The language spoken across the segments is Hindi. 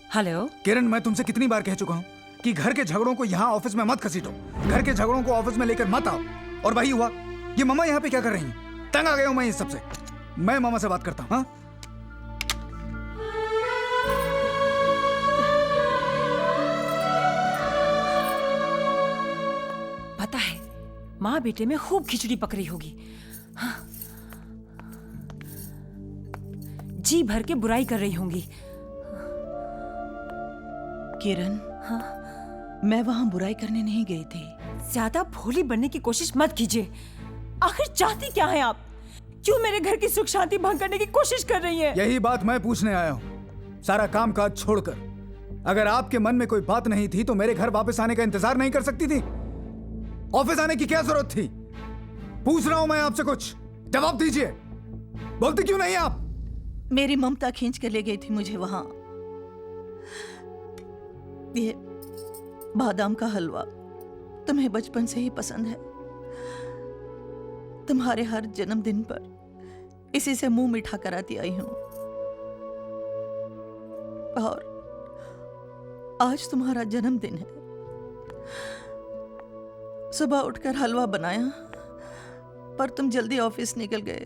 हेलो किरण, मैं तुमसे कितनी बार कह चुका हूँ कि घर के झगड़ों को यहाँ ऑफिस में मत घसीटो, घर के झगड़ों को ऑफिस में लेकर मत आओ। और वही हुआ। ये मम्मा यहाँ पे क्या कर रही हैं? तंग आ गया हूँ मैं इस सबसे। मैं मामा से बात करता हूँ। हाँ, पता है माँ बेटे में खूब खिचड़ी पक रही होगी। हाँ। जी भर के बुराई कर रही होंगी। किरण, हाँ, मैं वहां बुराई करने नहीं गई थी। ज्यादा भोली बनने की कोशिश मत कीजिए। आखिर चाहती क्या है आप? क्यों मेरे घर की सुख शांति भंग करने की कोशिश कर रही हैं? यही बात मैं पूछने आया हूँ। सारा काम काज छोड़कर अगर आपके मन में कोई बात नहीं थी तो मेरे घर वापस आने का इंतजार नहीं कर सकती थी? ऑफिस आने की क्या जरूरत थी? पूछ रहा हूं मैं आपसे, कुछ जवाब दीजिए। बोलती क्यों नहीं आप? मेरी ममता खींच कर ले गई थी मुझे वहां। ये बादाम का हलवा तुम्हें बचपन से ही पसंद है। तुम्हारे हर जन्मदिन पर इसी से मुंह मीठा कराती आई हूं। और आज तुम्हारा जन्मदिन है। सुबह उठकर हलवा बनाया, पर तुम जल्दी ऑफिस निकल गए।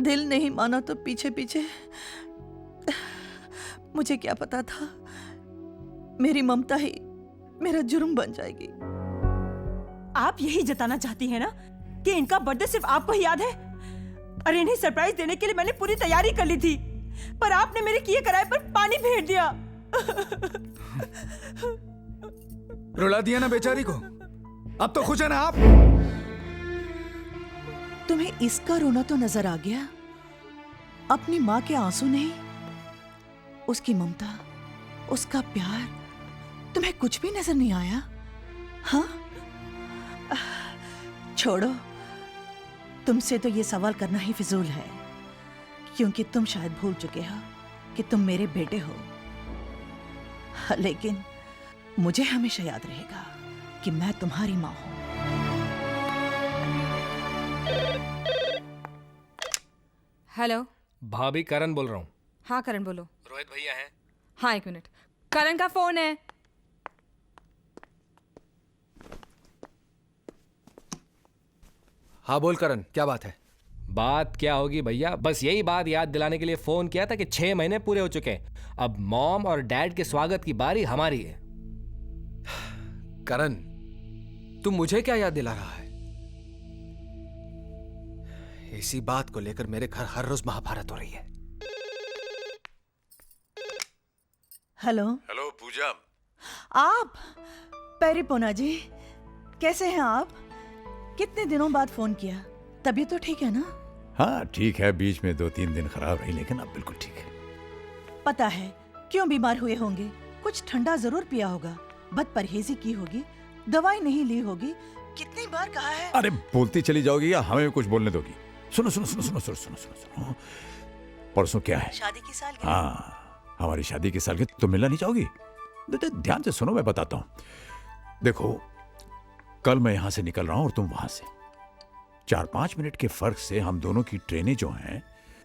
दिल नहीं माना तो पीछे पीछे। मुझे क्या पता था मेरी ममता ही मेरा जुर्म बन जाएगी। आप यही जताना चाहती हैं ना कि इनका बर्थडे सिर्फ आपको ही याद है? अरे इन्हें सरप्राइज देने के लिए मैंने पूरी तैयारी कर ली थी, पर आपने मेरे किए कराए पर पानी फेर दिया। रुला दिया ना बेचारी को। अब तो खुश है ना आप? तुम्हें इसका रोना तो नजर आ गया, अपनी माँ के आंसू नहीं। उसकी ममता, उसका प्यार, तुम्हें कुछ भी नजर नहीं आया? हाँ, छोड़ो, तुमसे तो ये सवाल करना ही फिजूल है, क्योंकि तुम शायद भूल चुके हो कि तुम मेरे बेटे हो। लेकिन मुझे हमेशा याद रहेगा कि मैं तुम्हारी माँ हूं। हेलो भाभी, करण बोल रहा हूँ। हाँ करण बोलो। रोहित भैया हैं? हाँ एक मिनट, करण का फोन है। हाँ बोल करण, क्या बात है? बात क्या होगी भैया, बस यही बात याद दिलाने के लिए फोन किया था कि 6 महीने पूरे हो चुके हैं। अब मॉम और डैड के स्वागत की बारी हमारी है। करण, तू मुझे क्या याद दिला रहा है? इसी बात को लेकर मेरे घर हर रोज महाभारत हो रही है। हेलो हेलो पूजा। आप? पेरिपोना जी, कैसे हैं आप? कितने दिनों बाद फोन किया। तबीयत तो ठीक है ना? हाँ ठीक है, बीच में 2-3 दिन खराब रही, लेकिन अब बिल्कुल ठीक है। पता है क्यों बीमार हुए होंगे? कुछ ठंडा जरूर पिया होगा, बद परहेजी की होगी, दवाई नहीं ली होगी। कितनी बार कहा है? अरे बोलती चली जाओगी या हमें भी कुछ बोलने दोगी? सुनो सुनो सुनो सुनो सुनो सुनो सुनो सुनो। परसों क्या है? शादी की सालगिरह। हाँ, हमारी शादी की सालगिरह। तुम मिलना नहीं चाहोगी? ध्यान से सुनो, मैं बताता हूँ। देखो, कल मैं यहां से निकल रहा हूं और तुम वहां से। 4-5 मिनट के फर्क से हम दोनों की ट्रेनें जो हैं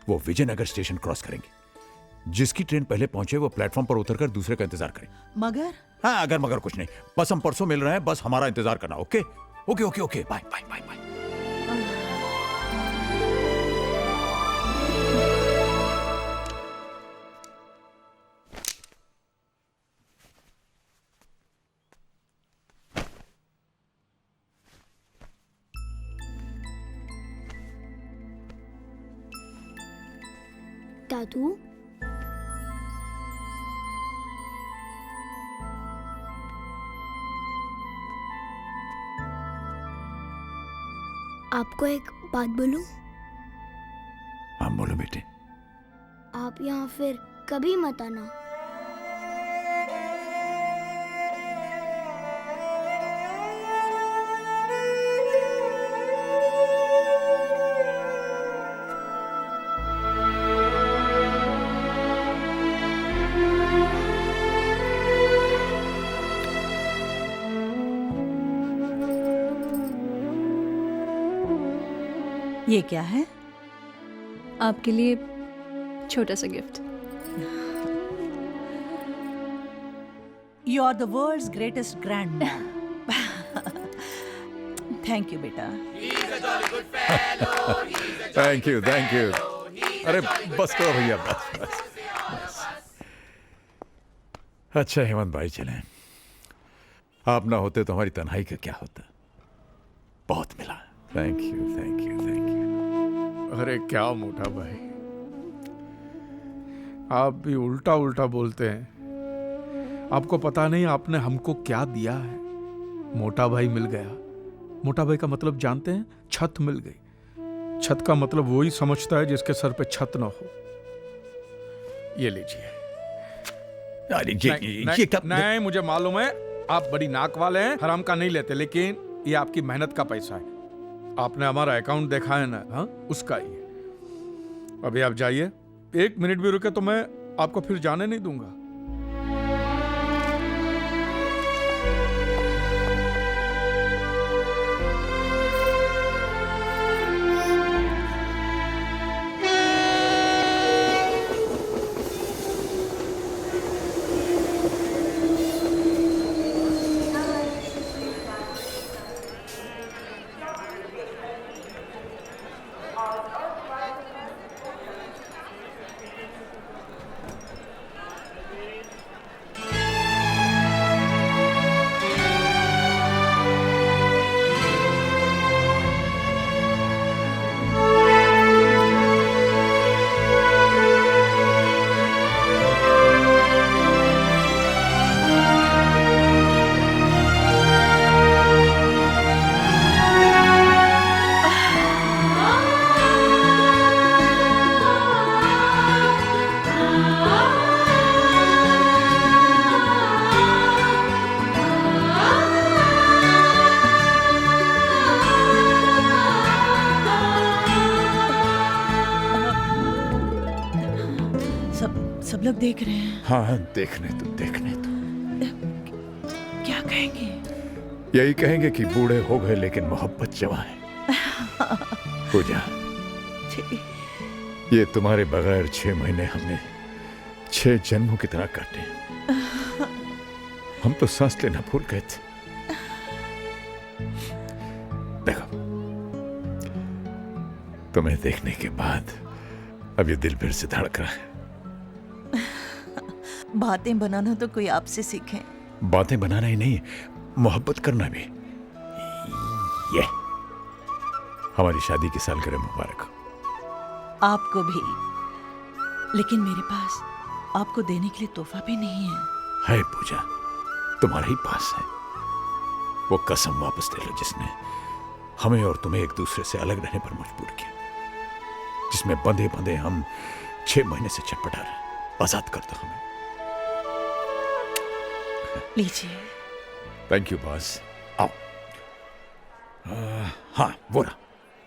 वो विजयनगर स्टेशन क्रॉस करेंगी। जिसकी ट्रेन पहले पहुंचे वो प्लेटफॉर्म पर उतरकर दूसरे का इंतजार करे। मगर? हाँ, अगर मगर कुछ नहीं, बस हम परसों मिल रहे हैं, बस हमारा इंतजार करना। Okay okay okay okay, bye bye bye bye. दादू, आपको एक बात बोलूं? हाँ बोलो बेटे। आप यहाँ फिर कभी मत आना। ये क्या है? आपके लिए छोटा सा gift. You are the world's greatest grand man. Thank you बेटा। Thank you, thank you. अरे बस करो भैया, बस। अच्छा हेमंत भाई, चलें। आप ना होते तो हमारी तन्हाई का क्या होता। बहुत मिला। Thank you, thank you, thank you. अरे क्या मोटा भाई, आप भी उल्टा उल्टा बोलते हैं। आपको पता नहीं आपने हमको क्या दिया है। मोटा भाई मिल गया। मोटा भाई का मतलब जानते हैं? छत मिल गई। छत का मतलब वही समझता है जिसके सर पे छत ना हो। ये लीजिए। अरे ये क्या? नहीं, मुझे मालूम है आप बड़ी नाक वाले हैं, हराम का नहीं लेते, लेकिन ये आपकी मेहनत का पैसा है। आपने हमारा अकाउंट देखा है ना? हाँ, उसका ही है। अभी आप जाइए, 1 मिनट भी रुके तो मैं आपको फिर जाने नहीं दूंगा। सब लोग देख रहे हैं। हाँ, देखने तो, देखने तो। क्या कहेंगे? यही कहेंगे कि बूढ़े हो गए लेकिन मोहब्बत जवां है। पूजा, ये तुम्हारे बगैर 6 महीने हमने 6 जन्मों की तरह काटे। हम तो सांस लेना भूल गए थे। देखो, तुम्हें देखने के बाद अब ये दिल फिर से धड़क रहा है। बातें बनाना तो कोई आपसे सीखे। बातें बनाना ही नहीं, मोहब्बत करना भी। ये हमारी शादी की सालगिरह मुबारक हो। आपको भी। लेकिन मेरे पास आपको देने के लिए तोहफा भी नहीं है। है पूजा, तुम्हारे ही पास है। वो कसम वापस ले लो जिसने हमें और तुम्हें एक दूसरे से अलग रहने पर मजबूर किया, जिसमें बंधे बंधे हम 6 महीने से छटपटा रहे। आजाद कर दो हमें। लीजिए। Thank you boss. आओ। हाँ, वो रहा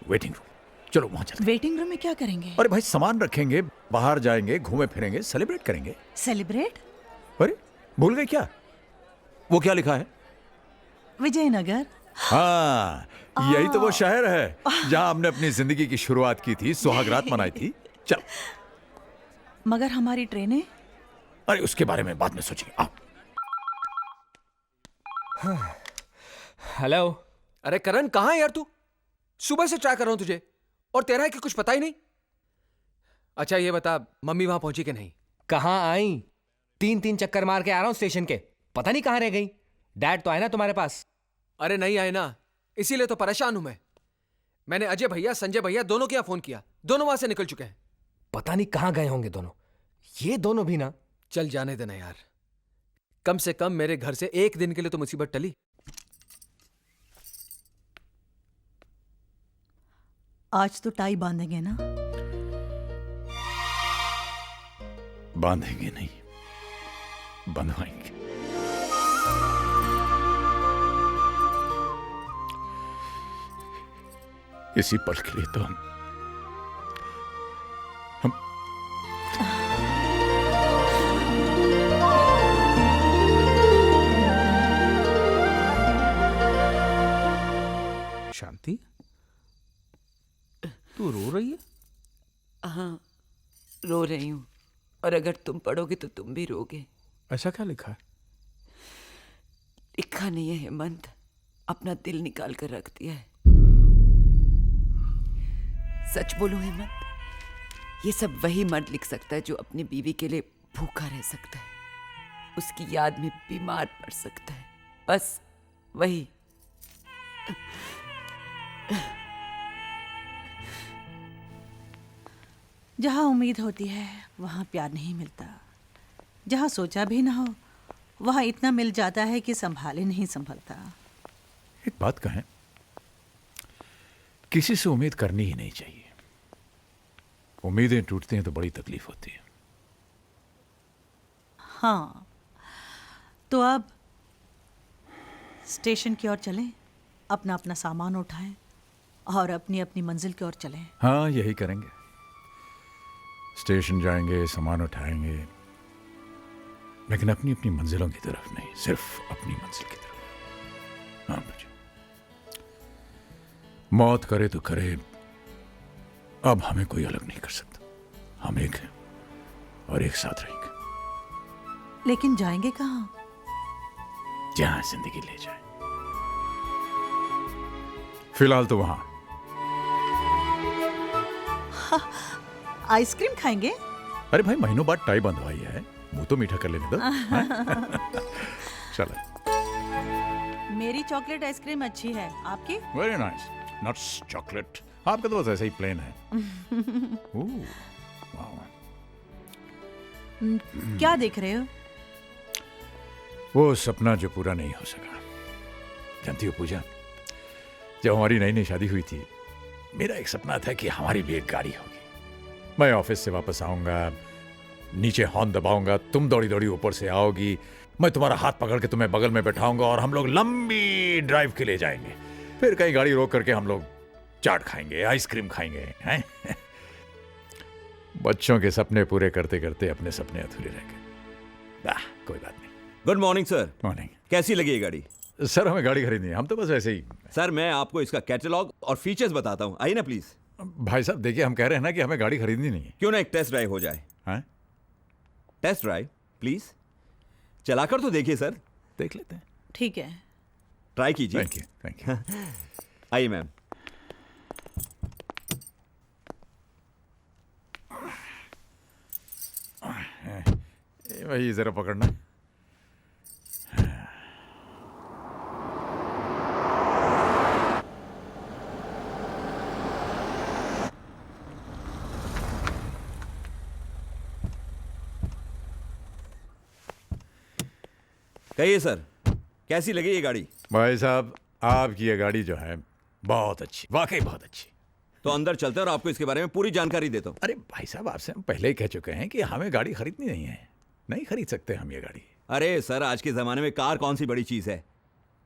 वेटिंग रूम। चलो वहां चलते। वेटिंग रूम में क्या करेंगे? अरे भाई, सामान रखेंगे, बाहर जाएंगे, घूमे फिरेंगे, सेलिब्रेट करेंगे। सेलिब्रेट? अरे भूल गए क्या? वो क्या लिखा है? विजयनगर। हाँ, यही तो वो शहर है जहां हमने अपनी जिंदगी की शुरुआत की थी, सुहागरात मनाई थी। चल। मगर हमारी ट्रेनें? अरे उसके बारे में बाद में सोचेंगे। आओ। हेलो। अरे करण, कहाँ है यार तू? सुबह से ट्राई कर रहा हूं तुझे, और तेरा है कि कुछ पता ही नहीं। अच्छा ये बता, मम्मी वहां पहुंची कि नहीं? कहाँ आई? 3 चक्कर मार के आ रहा हूं स्टेशन के, पता नहीं कहाँ रह गई। डैड तो आए ना तुम्हारे पास? अरे नहीं आए ना, इसीलिए तो परेशान हूं मैं। मैंने अजय भैया, संजय भैया दोनों के यहाँ फोन किया, दोनों वहां से निकल चुके हैं। पता नहीं कहाँ गए होंगे दोनों। ये दोनों भी ना। चल जाने देना यार, कम से कम मेरे घर से एक दिन के लिए तो मुसीबत टली। आज तो टाई बांधेंगे ना? बांधेंगे नहीं, बंधवाएंगे। इसी पल के लिए तो हम शांति, तू रो रही है? हाँ, रो रही हूँ। और अगर तुम पढ़ोगे तो तुम भी रोगे। ऐसा क्या लिखा है? लिखा नहीं है हेमंत, अपना दिल निकाल कर रख दिया है। सच बोलो हेमंत, ये सब वही मर्द लिख सकता है जो अपनी बीवी के लिए भूखा रह सकता है, उसकी याद में बीमार पड़ सकता है, बस वही। जहाँ उम्मीद होती है वहाँ प्यार नहीं मिलता, जहाँ सोचा भी ना हो वहाँ इतना मिल जाता है कि संभाले नहीं संभलता। एक बात कहें, किसी से उम्मीद करनी ही नहीं चाहिए। उम्मीदें टूटती हैं तो बड़ी तकलीफ होती है। हाँ, तो अब स्टेशन की ओर चलें, अपना अपना सामान उठाएं और अपनी अपनी मंजिल की ओर चलें। हाँ, यही करेंगे। स्टेशन जाएंगे, सामान उठाएंगे, लेकिन अपनी अपनी मंजिलों की तरफ नहीं, सिर्फ अपनी मंजिल की तरफ। हाँ मुझे मौत करे तो करे, अब हमें कोई अलग नहीं कर सकता। हम एक हैं और एक साथ रहेंगे। लेकिन जाएंगे कहाँ? जहां जिंदगी ले जाए। फिलहाल तो वहां। आइसक्रीम खाएंगे? अरे भाई, महीनों बाद टाई बंधवाई है, मुंह तो मीठा कर लेने दो। चलो। मेरी चॉकलेट आइसक्रीम अच्छी है, आपकी? Very nice. Nuts chocolate. आपका तो बस ऐसा ही प्लेन है। क्या देख रहे हो? वो सपना जो पूरा नहीं हो सका। जानती हो पूजा, जब हमारी नई नई शादी हुई थी, मेरा एक सपना था कि हमारी भी एक गाड़ी होगी। मैं ऑफिस से वापस आऊंगा, नीचे हॉर्न दबाऊंगा, तुम दौड़ी दौड़ी ऊपर से आओगी, मैं तुम्हारा हाथ पकड़ के तुम्हें बगल में बैठाऊंगा और हम लोग लंबी ड्राइव के लिए जाएंगे। फिर कहीं गाड़ी रोक करके हम लोग चाट खाएंगे, आइसक्रीम खाएंगे, हैं? बच्चों के सपने पूरे करते करते अपने सपने अधूरे रह गए। कोई बात नहीं। Good morning sir. मॉर्निंग। कैसी लगी ये गाड़ी? सर, हमें गाड़ी खरीदनी है, हम तो बस वैसे ही। सर, मैं आपको इसका कैटलॉग और फीचर्स बताता हूँ, आइए ना प्लीज। भाई साहब देखिए, हम कह रहे हैं ना कि हमें गाड़ी खरीदनी नहीं है। क्यों ना एक टेस्ट ड्राइव हो जाए? हैं? टेस्ट ड्राइव प्लीज, चलाकर तो देखिए सर। देख लेते हैं। ठीक है, ट्राई कीजिए। Thank you, thank you. आइए मैम। वही जरा पकड़ना। कहिए सर, कैसी लगी ये गाड़ी? भाई साहब, आपकी ये गाड़ी जो है बहुत अच्छी, वाकई बहुत अच्छी। तो अंदर चलते हैं और आपको इसके बारे में पूरी जानकारी देता हूँ। अरे भाई साहब, आपसे हम पहले ही कह चुके हैं कि हमें गाड़ी खरीदनी नहीं है, नहीं खरीद सकते हम ये गाड़ी। अरे सर, आज के जमाने में कार कौन सी बड़ी चीज है?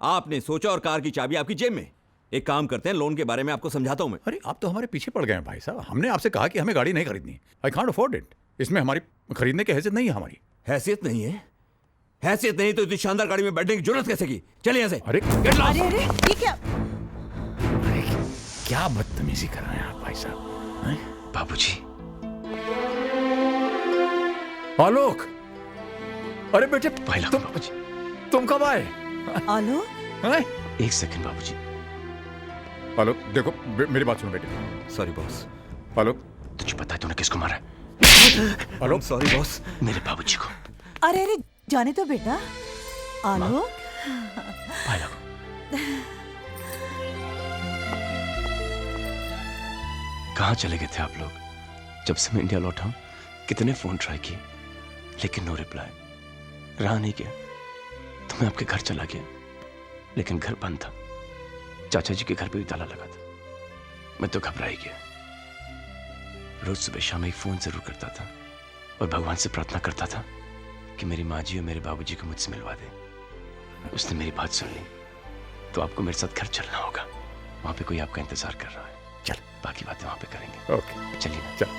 आपने सोचा और कार की चाबी आपकी जेब में। एक काम करते हैं, लोन के बारे में आपको समझाता हूँ मैं। अरे आप तो हमारे पीछे पड़ गए हैं भाई साहब। हमने आपसे कहा कि हमें गाड़ी नहीं खरीदनी। I can't afford it. इसमें हमारी खरीदने की हैसियत नहीं है हमारी। हैसियत नहीं है? हैसियत नहीं तो इतनी शानदार गाड़ी में बैठने की जरूरत कैसे की? चलिए यहाँ से। अरे अरे ये क्या? अरे क्या बदतमीजी कर रहे हैं आप भाई साहब? बाबूजी। आलोक, अरे बेटे तुम कब आए? आलोक, एक सेकंड बाबूजी। आलोक देखो, मेरी बात सुनो बेटे। Sorry boss. आलोक, तुझे पता है तूने किसको मारा है? आलोक, सॉरी बॉस, मेरे बाबूजी को। अरे अरे जाने तो बेटा। आलोक, कहाँ चले गए थे आप लोग? जब से मैं इंडिया लौटा हूं, कितने फोन ट्राई किए, लेकिन नो रिप्लाई। रहा नहीं गया तो मैं आपके घर चला गया, लेकिन घर बंद था। चाचा जी के घर पे भी ताला लगा था। मैं तो घबरा ही गया। रोज सुबह शाम एक फोन जरूर करता था और भगवान से प्रार्थना करता था कि मेरी माँ जी और मेरे बाबूजी को मुझसे मिलवा दे। उसने मेरी बात सुन ली, तो आपको मेरे साथ घर चलना होगा। वहां पे कोई आपका इंतजार कर रहा है। चल, बाकी बातें वहां पे करेंगे। ओके, चलिए। चल।